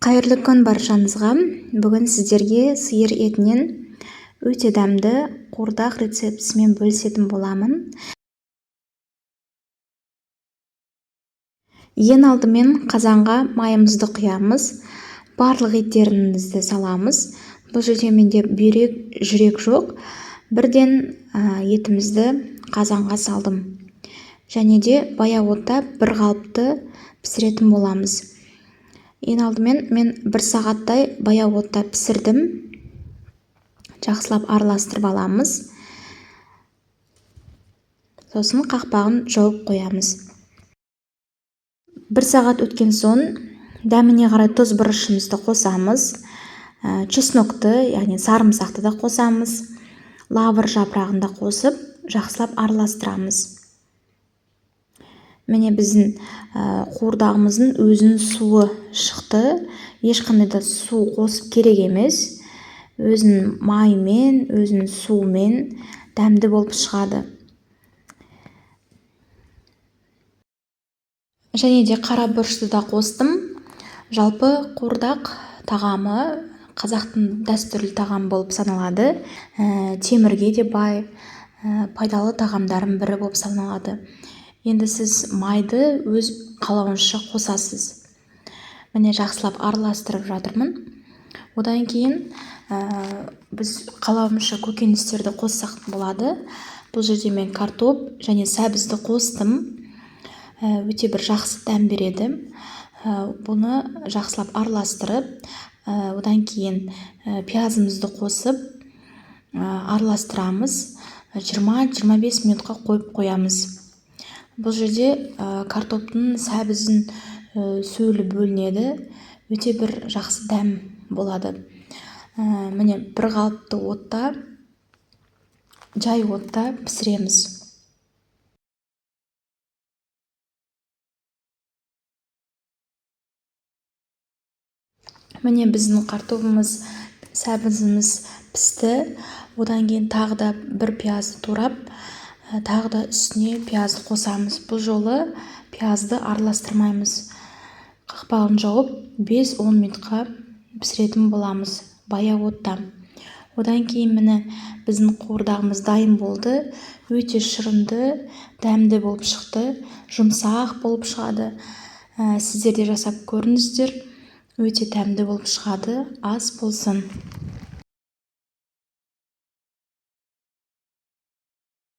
Қайырлы күн баршаңызға. Бүгін сіздерге сиыр етінен өте дәмді қуырдақ рецептісімен бөлісетін боламын. Ең алдымен қазанға майымызды құямыз. Барлық еттерімізді саламыз. Бұл жерде менде бүйрек, жүрек жоқ. Бірден етімізді қазанға салдым. Және де баяу отта бір қалыпты пісіретін боламыз. Ең алдымен мен 1 сағаттай баяу отта пісірдім. Жақсылап араластырып аламыз. Сосын қақпағын жауып қоямыз. 1 сағат өткен соң дәміне қарай тұз бұрышымызды қосамыз. Чеснокты, яғни сарымсақты да қосамыз. Лавр жапырағын да қосып, жақсылап араластырамыз. Міне біздің қуырдағымыздың өзінің суы шықты. Ешқандай да су қосып керек емес. Өзінің майымен, өзінің суымен дәмді болып шығады. Және де қара бұрышты да қостым. Жалпы қуырдақ тағамы қазақтың дәстүрлі тағамы болып саналады. Темірге де бай, пайдалы тағамдардың бірі болып саналады. Енді сіз майды өз қалауыңызша қосасыз. Міне жақсылап араластырып жатырмын. Одан кейін біз қалауымызша көкөністерді қоссақ болады. Бұл жерде мен картоп және сәбізді қостым. Өте бір жақсы дәм береді. Бұны жақсылап араластырып, одан кейін пиязымызды қосып араластырамыз. 20-25 минутқа қойып қоямыз. Бұл жерде картоптың сәбіздің сөлі бөлінеді. Өте бір жақсы дәм болады. Міне бір қалыпты отта, жай отта пісіреміз. Міне біздің картопымыз, сәбізіміз пісті. Одан кейін тағы да бір пиязды турап, тағы да үстіне пиязды қосамыз. Бұл жолы пиязды араластырмаймыз. Қақпағын жауып 5-10 минутқа пісіретін боламыз баяу отта. Одан кейін міне біздің қуырдағымыз дайын болды. Өте шырынды, дәмді болып шықты. Жұмсақ болып шығады. Сіздер де жасап көріңіздер. Өте дәмді болып шығады. Ас болсын.